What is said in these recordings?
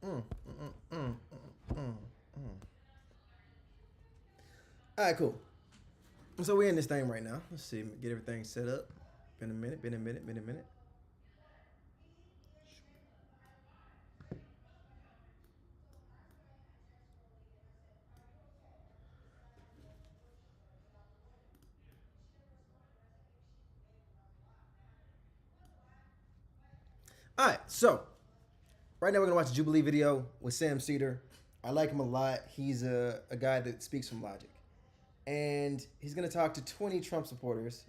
All right, cool. So we're in this thing right now. Let's see, get everything set up. Been a minute. All right, so right now we're gonna watch a Jubilee video with Sam Seder. I like him a lot. He's a guy that speaks from logic. And he's gonna talk to 20 Trump supporters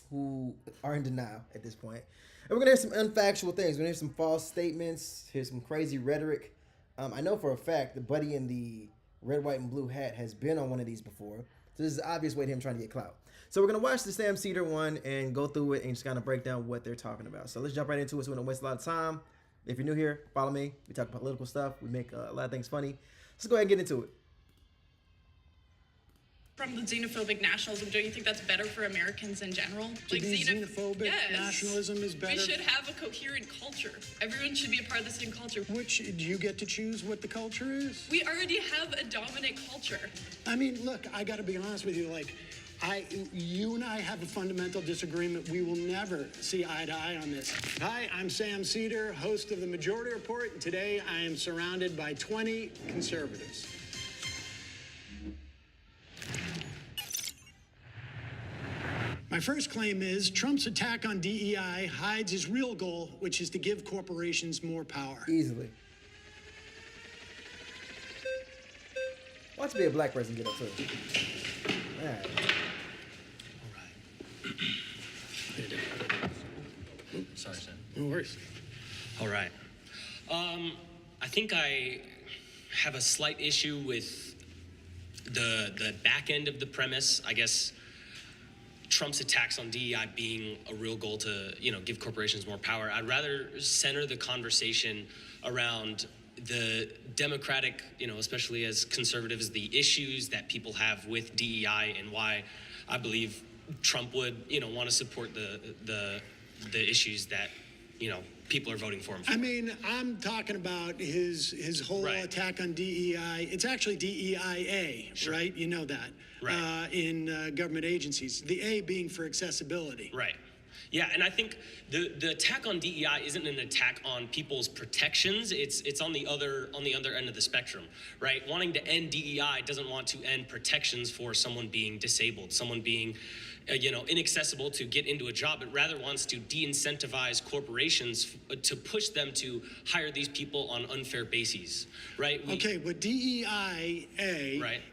who are in denial at this point. And we're gonna hear some unfactual things. We're gonna hear some false statements, hear some crazy rhetoric. I know for a fact the buddy in the red, white, and blue hat has been on one of these before. So this is an obvious way to him trying to get clout. So we're gonna watch the Sam Seder one and go through it and just kind of break down what they're talking about. So let's jump right into it so we don't waste a lot of time. If you're new here, follow me. We talk about political stuff. We make a lot of things funny. Let's go ahead and get into it. From the xenophobic nationalism, don't you think that's better for Americans in general? Like xenophobic yes. nationalism is better? We should have a coherent culture. Everyone should be a part of the same culture. Which, do you get to choose what the culture is? We already have a dominant culture. I mean, look, I gotta be honest with you, like, you and I have a fundamental disagreement. We will never see eye to eye on this. Hi, I'm Sam Seder, host of the Majority Report, and today I am surrounded by 20 conservatives. My first claim is Trump's attack on DEI hides his real goal, which is to give corporations more power. Easily. Watch me a black person get up too. All right. Sorry, Sam. No worries. All right. I think I have a slight issue with the back end of the premise. I guess Trump's attacks on DEI being a real goal to, give corporations more power. I'd rather center the conversation around the democratic, especially as conservatives, the issues that people have with DEI and why I believe Trump would, want to support the issues that, people are voting for him for. I mean, I'm talking about his whole attack on DEI. It's actually DEIA, Sure. right? You know that. Right. In government agencies. The A being for accessibility. Right. Yeah, and I think the attack on DEI isn't an attack on people's protections. It's on the other end of the spectrum, right? Wanting to end DEI doesn't want to end protections for someone being disabled, someone being inaccessible to get into a job. It rather wants to de-incentivize corporations to push them to hire these people on unfair bases, right? Okay, but DEIA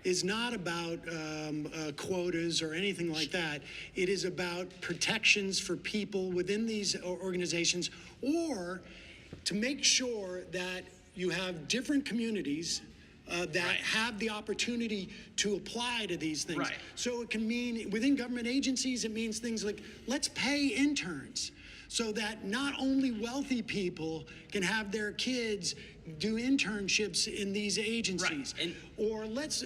is not about quotas or anything like that. It is about protections for people within these organizations, or to make sure that you have different communities that have the opportunity to apply to these things. Right. So it can mean, within government agencies, it means things like, let's pay interns so that not only wealthy people can have their kids do internships in these agencies. Right. Or let's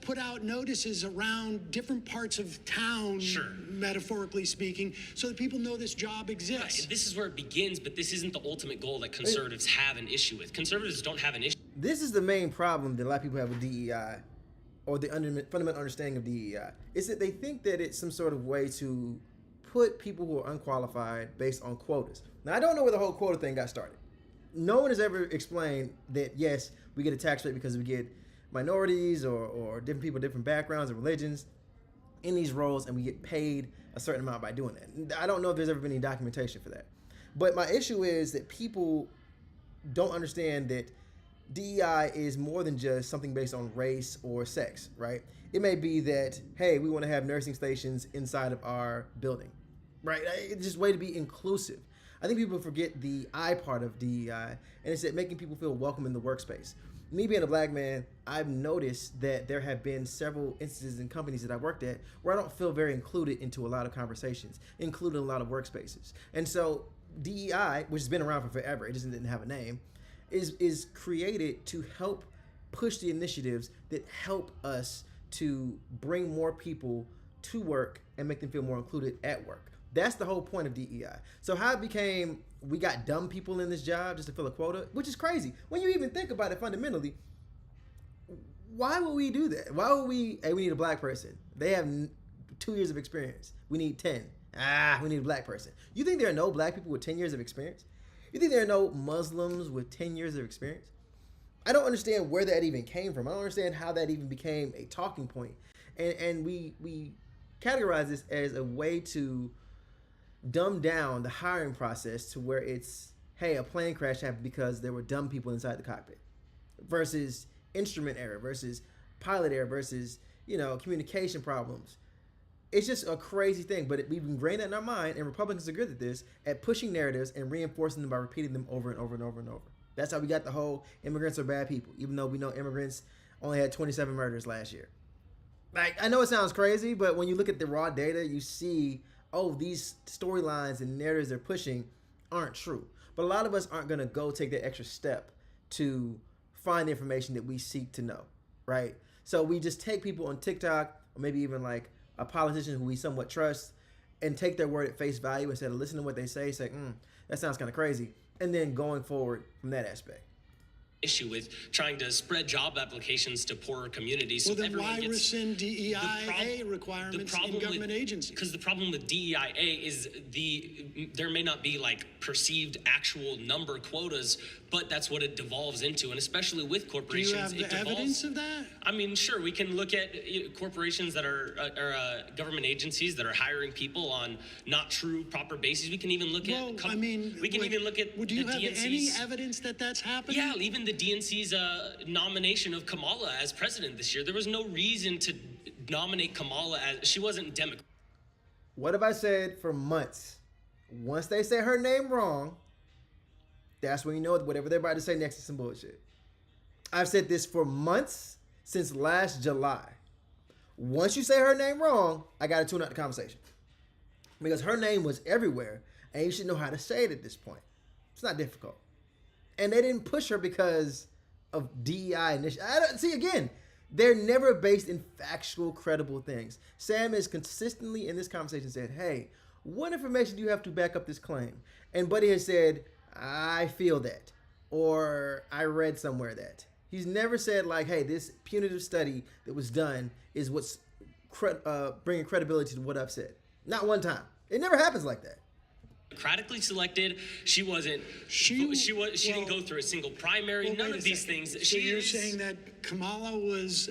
put out notices around different parts of town, Sure. metaphorically speaking, so that people know this job exists. Right. This is where it begins, but this isn't the ultimate goal that conservatives have an issue with. Conservatives don't have an issue. This is the main problem that a lot of people have with DEI, or the fundamental understanding of DEI, is that they think that it's some sort of way to put people who are unqualified based on quotas. Now, I don't know where the whole quota thing got started. No one has ever explained that, yes, we get a tax rate because we get minorities or different people, different backgrounds and religions in these roles, and we get paid a certain amount by doing that. I don't know if there's ever been any documentation for that. But my issue is that people don't understand that DEI is more than just something based on race or sex, right? It may be that, hey, we want to have nursing stations inside of our building, right? It's just a way to be inclusive. I think people forget the I part of DEI, and it's that making people feel welcome in the workspace. Me being a black man, I've noticed that there have been several instances in companies that I worked at where I don't feel very included into a lot of conversations, including a lot of workspaces. And so DEI, which has been around for forever, it just didn't have a name, is created to help push the initiatives that help us to bring more people to work and make them feel more included at work. That's the whole point of DEI. So how it became, we got dumb people in this job just to fill a quota, which is crazy. When you even think about it fundamentally, why would we do that? Why would we, hey, we need a black person. They have 2 years of experience. We need 10. We need a black person. You think there are no black people with 10 years of experience? You think there are no Muslims with 10 years of experience? I don't understand where that even came from. I don't understand how that even became a talking point. And we categorize this as a way to dumb down the hiring process to where it's, hey, a plane crash happened because there were dumb people inside the cockpit, versus instrument error, versus pilot error, versus, communication problems. It's just a crazy thing, but we've ingrained that in our mind, and Republicans are good at this, at pushing narratives and reinforcing them by repeating them over and over and over and over. That's how we got the whole immigrants are bad people, even though we know immigrants only had 27 murders last year. Like, I know it sounds crazy, but when you look at the raw data, you see, these storylines and narratives they're pushing aren't true. But a lot of us aren't going to go take that extra step to find the information that we seek to know, right? So we just take people on TikTok, or maybe even like a politician who we somewhat trust, and take their word at face value instead of listening to what they say, that sounds kind of crazy, and then going forward from that aspect. Issue with trying to spread job applications to poorer communities. Well, then why rescind DEIA requirements in government agencies? Because the problem with DEIA is there may not be like perceived actual number quotas, but that's what it devolves into, and especially with corporations. Do you have the evidence of that? I mean, sure, we can look at corporations that are government agencies that are hiring people on not true, proper bases. We can even look at. We can even look at. Do you have any evidence that that's happening? Yeah, even the DNC's nomination of Kamala as president this year. There was no reason to nominate Kamala as she wasn't Democrat. What have I said for months? Once they say her name wrong, that's when you know whatever they're about to say next is some bullshit. I've said this for months, since last July. Once you say her name wrong, I got to tune out the conversation. Because her name was everywhere, and you should know how to say it at this point. It's not difficult. And they didn't push her because of DEI initiatives. See, again, they're never based in factual, credible things. Sam has consistently in this conversation said, hey, what information do you have to back up this claim? And Buddy has said, I feel that, or I read somewhere that. He's never said like, hey, this punitive study that was done is what's bringing credibility to what I've said. Not one time. It never happens like that. Democratically selected. She wasn't. She didn't go through a single primary. None of these things. So you're saying that Kamala was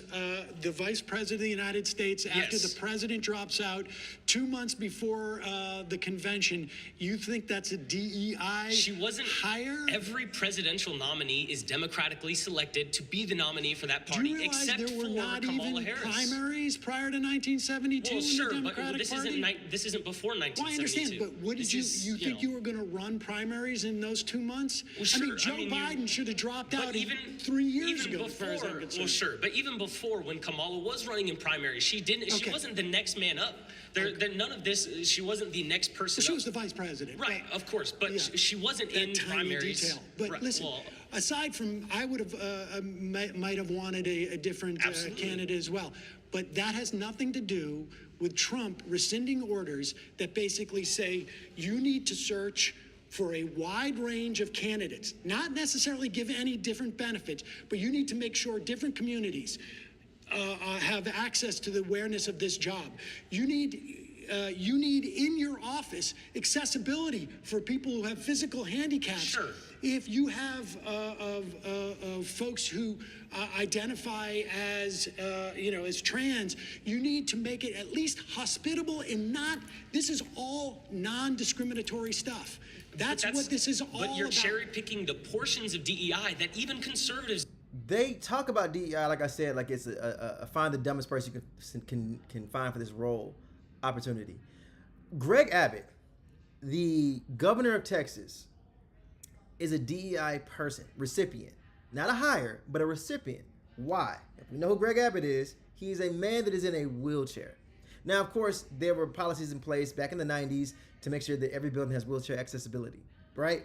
the vice president of the United States after the president drops out 2 months before the convention. You think that's a DEI? She wasn't hire? Every presidential nominee is democratically selected to be the nominee for that party, Do you realize except there were for not Kamala even Harris. Primaries prior to 1972 well, sure, in the Democratic but Party? this isn't before 1972. Well, I understand, but what did you think you were going to run primaries in those 2 months? Well, sure. I mean, Joe Biden should have dropped out even 3 years ago, before, as far as I'm concerned. Well, sure, but even before, when Kamala was running in primaries, she didn't. Okay. She wasn't the next man up. None of this. She wasn't the next person. Well, she up. was the vice president, right? Of course, but she wasn't that in tiny primaries. Detail. But right, listen, aside from, I would have might have wanted a different candidate as well. But that has nothing to do with Trump rescinding orders that basically say you need to search for a wide range of candidates, not necessarily give any different benefits, but you need to make sure different communities have access to the awareness of this job. You need in your office accessibility for people who have physical handicaps. Sure. If you have folks who identify as as trans, you need to make it at least hospitable and not. This is all non-discriminatory stuff. That's what this is all about. But you're cherry picking the portions of DEI that even conservatives. They talk about DEI, like I said, like it's a find the dumbest person you can find for this role opportunity. Greg Abbott, the governor of Texas, is a DEI person, recipient. Not a hire, but a recipient. Why? If we know who Greg Abbott is, he's a man that is in a wheelchair. Now, of course, there were policies in place back in the 90s to make sure that every building has wheelchair accessibility, right?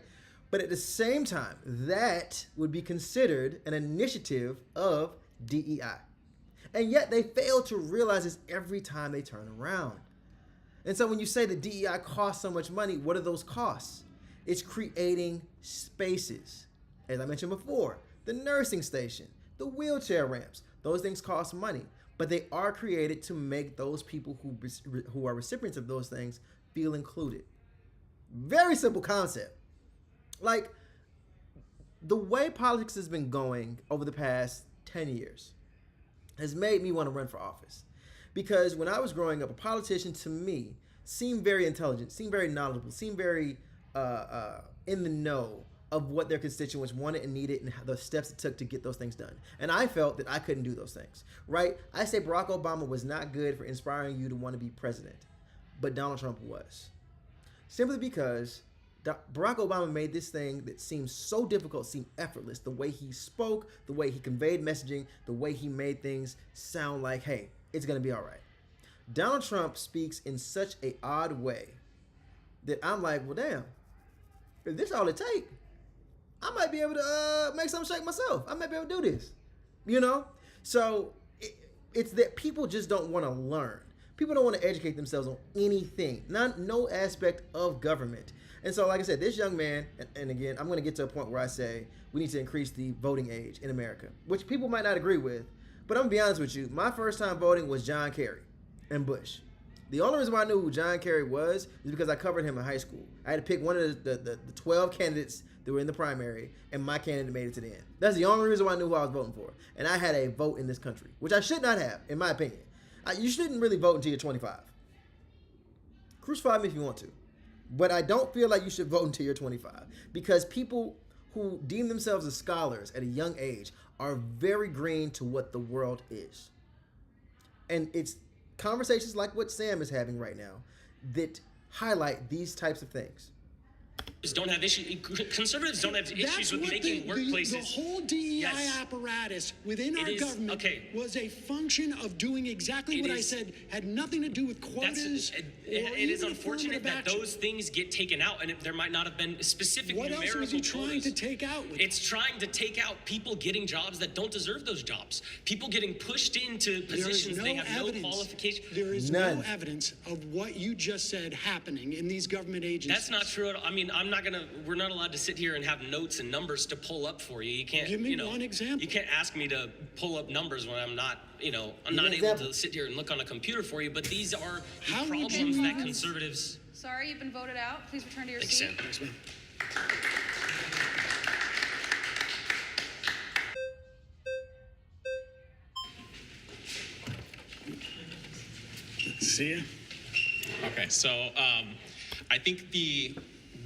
But at the same time, that would be considered an initiative of DEI. And yet they fail to realize this every time they turn around. And so when you say the DEI costs so much money, what are those costs? It's creating spaces. As I mentioned before, the nursing station, the wheelchair ramps, those things cost money, but they are created to make those people who are recipients of those things feel included. Very simple concept. Like, the way politics has been going over the past 10 years has made me want to run for office. Because when I was growing up, a politician to me seemed very intelligent, seemed very knowledgeable, seemed very in the know of what their constituents wanted and needed and the steps it took to get those things done. And I felt that I couldn't do those things, right? I say Barack Obama was not good for inspiring you to want to be president, but Donald Trump was. Simply because Barack Obama made this thing that seemed so difficult seem effortless. The way he spoke, the way he conveyed messaging, the way he made things sound like, hey, it's going to be all right. Donald Trump speaks in such an odd way that I'm like, well, damn, if this all it takes, I might be able to make something shake myself. I might be able to do this, you know? So it's that people just don't want to learn. People don't want to educate themselves on anything, no aspect of government. And so, like I said, this young man, and again, I'm going to get to a point where I say we need to increase the voting age in America, which people might not agree with. But I'm going to be honest with you. My first time voting was John Kerry and Bush. The only reason why I knew who John Kerry was is because I covered him in high school. I had to pick one of the 12 candidates that were in the primary, and my candidate made it to the end. That's the only reason why I knew who I was voting for. And I had a vote in this country, which I should not have, in my opinion. You shouldn't really vote until you're 25. Crucify me if you want to. But I don't feel like you should vote until you're 25. Because people who deem themselves as scholars at a young age are very green to what the world is. And it's conversations like what Sam is having right now that highlight these types of things. Don't have issues. Conservatives don't have issues with making workplaces. The whole DEI apparatus within our government was a function of doing exactly what I said. Had nothing to do with quotas. It is unfortunate that those things get taken out, and there might not have been specific numerical quotas. What else was he trying to take out? It's trying to take out people getting jobs that don't deserve those jobs. People getting pushed into positions they have no qualification. There is no evidence of what you just said happening in these government agencies. That's not true. I mean, we're not allowed to sit here and have notes and numbers to pull up for you. You can't, give me one example. You can't ask me to pull up numbers when I'm not, I'm not able to sit here and look on a computer for you, but these are the problems that conservatives... Sorry, you've been voted out. Please return to your seat. Thanks, ma'am. See ya. Okay, so I think the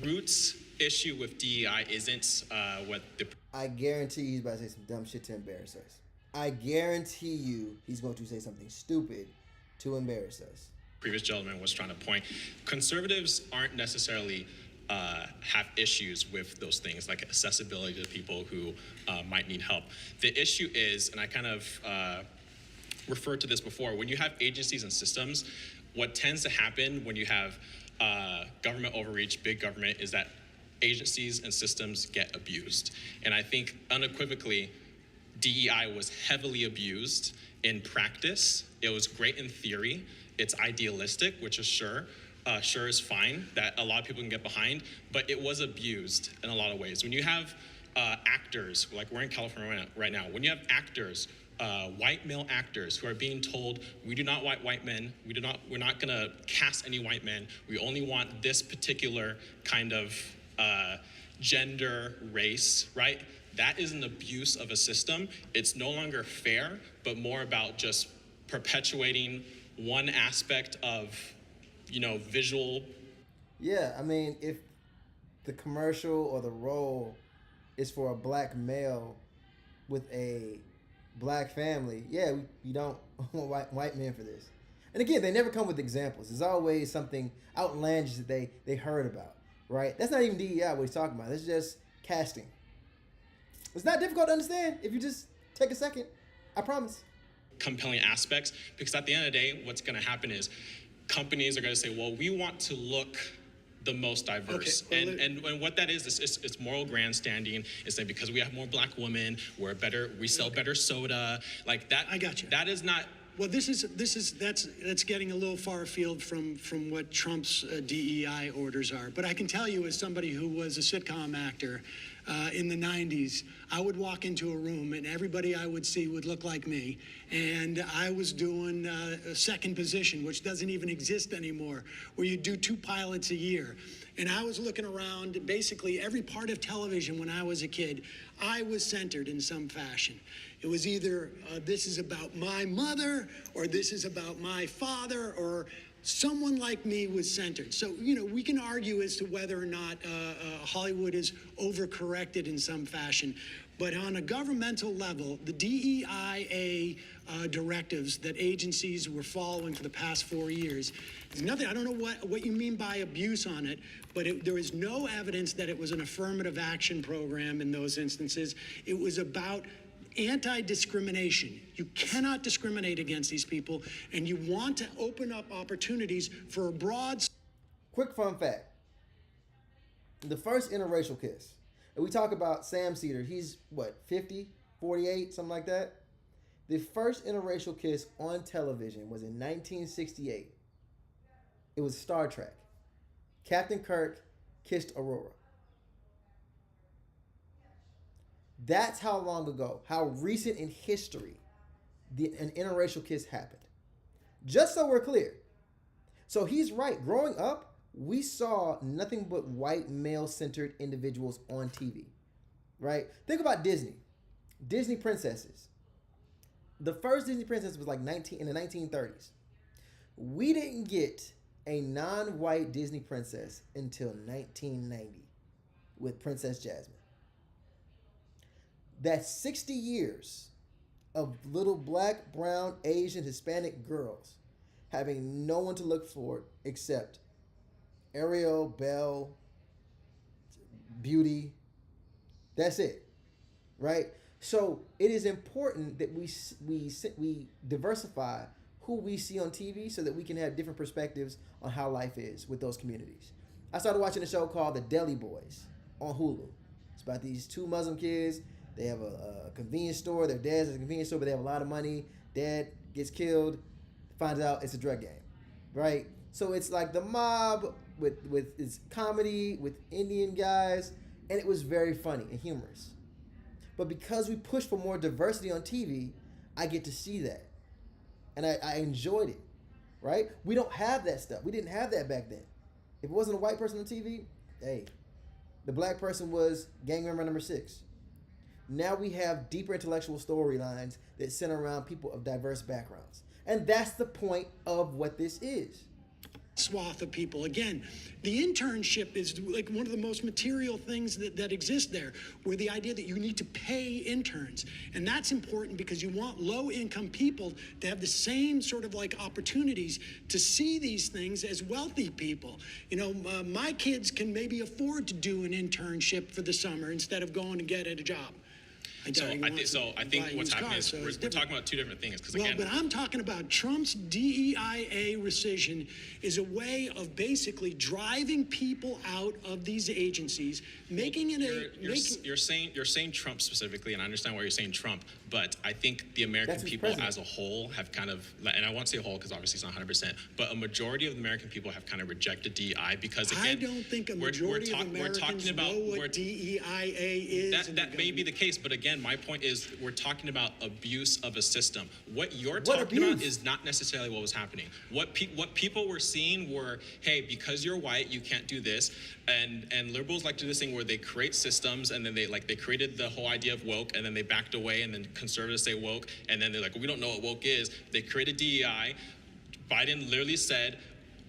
roots issue with DEI isn't what the... I guarantee he's about to say some dumb shit to embarrass us. I guarantee you he's going to say something stupid to embarrass us. Previous gentleman was trying to point. Conservatives aren't necessarily have issues with those things, like accessibility to people who might need help. The issue is, and I kind of referred to this before, when you have agencies and systems, what tends to happen when you have government overreach, big government, is that agencies and systems get abused. And I think unequivocally, DEI was heavily abused in practice. It was great in theory. It's idealistic, which is sure is fine, that a lot of people can get behind, but it was abused in a lot of ways. When you have actors, like we're in California right now, when you have actors, white male actors who are being told, we do not want white men, we're not gonna cast any white men, we only want this particular kind of gender, race, right? That is an abuse of a system. It's no longer fair, but more about just perpetuating one aspect of, visual. Yeah, I mean, if the commercial or the role is for a black male with a black family, yeah, we don't want white men for this. And again, they never come with examples. There's always something outlandish that they heard about, right? That's not even DEI what he's talking about. That's just casting. It's not difficult to understand if you just take a second. I promise. Compelling aspects, because at the end of the day, what's going to happen is companies are going to say, well, we want to look the most diverse. Okay, and what that is it's moral grandstanding. It's like because we have more black women, we sell better soda. Like that. I got you. That is not Well, that's getting a little far afield from what Trump's DEI orders are. But I can tell you, as somebody who was a sitcom actor in the 90s, I would walk into a room and everybody I would see would look like me. And I was doing a second position, which doesn't even exist anymore, where you do 2 pilots a year. And I was looking around basically every part of television when I was a kid. I was centered in some fashion. It was either this is about my mother, or this is about my father, or someone like me was centered. So, we can argue as to whether or not Hollywood is overcorrected in some fashion. But on a governmental level, the DEIA directives that agencies were following for the past 4 years, there's nothing, I don't know what you mean by abuse on it, but there is no evidence that it was an affirmative action program in those instances. It was about anti-discrimination. You cannot discriminate against these people, and you want to open up opportunities for a broad... Quick fun fact. The first interracial kiss. And we talk about Sam Seder. He's, 50, 48, something like that? The first interracial kiss on television was in 1968. It was Star Trek. Captain Kirk kissed Aurora. That's how long ago, how recent in history an interracial kiss happened. Just so we're clear. So he's right. Growing up, we saw nothing but white male-centered individuals on TV, right? Think about Disney. Disney princesses. The first Disney princess was in the 1930s. We didn't get a non-white Disney princess until 1990 with Princess Jasmine. That's 60 years of little black, brown, Asian, Hispanic girls having no one to look for except Ariel, Belle, Beauty. That's it, right? So it is important that we diversify who we see on TV so that we can have different perspectives on how life is with those communities. I started watching a show called The Deli Boys on Hulu. It's about these 2 Muslim kids. They have a convenience store. Their dad's at a convenience store, but they have a lot of money. Dad gets killed, finds out it's a drug game, right? So it's like the mob with its comedy with Indian guys, and it was very funny and humorous. But because we push for more diversity on TV, I get to see that, and I enjoyed it, right? We don't have that stuff. We didn't have that back then. If it wasn't a white person on TV, hey, the black person was gang member number 6. Now we have deeper intellectual storylines that center around people of diverse backgrounds. And that's the point of what this is. Swath of people. Again, the internship is like one of the most material things that exist there, where the idea that you need to pay interns. And that's important because you want low-income people to have the same sort of opportunities to see these things as wealthy people. My kids can maybe afford to do an internship for the summer instead of going to get a job. I think what's happening is we're talking about 2 different things. But I'm talking about Trump's DEIA rescission is a way of basically driving people out of these agencies, making it You're saying Trump specifically, and I understand why you're saying Trump, but I think the American people as a whole have kind of, and I won't say a whole because obviously it's not 100%, but a majority of the American people have kind of rejected DEI because, again, I don't think a majority of Americans know what DEIA is. That may be the case, but again, my point is we're talking about abuse of a system. What you're talking about is not necessarily what was happening. What people were seeing were, hey, because you're white, you can't do this. And liberals like to do this thing where they create systems, and then they created the whole idea of woke, and then they backed away, and then conservatives say woke, and then they're like, well, we don't know what woke is. They created DEI. Biden literally said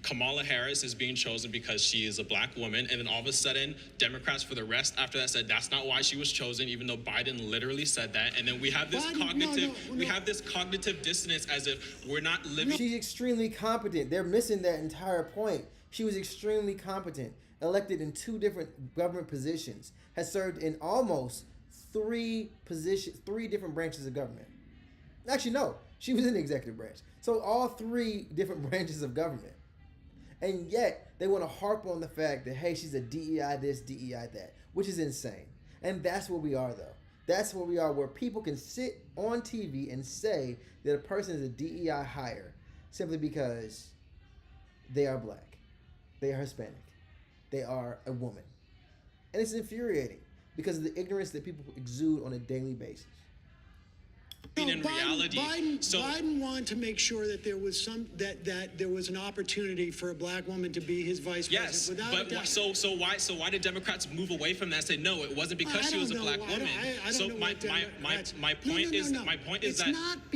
Kamala Harris is being chosen because she is a black woman, and then all of a sudden, Democrats for the rest after that said that's not why she was chosen, even though Biden literally said that. And then we have this cognitive dissonance as if we're not living. She's extremely competent. They're missing that entire point. She was extremely competent, elected in 2 different government positions, has served in almost 3 different branches of government. Actually, no, she was in the executive branch. So all 3 different branches of government. And yet, they want to harp on the fact that, hey, she's a DEI this, DEI that, which is insane. And that's where we are, though. That's where we are, where people can sit on TV and say that a person is a DEI hire simply because they are black, they are Hispanic, they are a woman. And it's infuriating because of the ignorance that people exude on a daily basis. In reality, Biden wanted to make sure that there was that there was an opportunity for a black woman to be his vice president. Yes, Without but so why did Democrats move away from that and say no? It wasn't because she was a black woman. I don't know My point is it's that not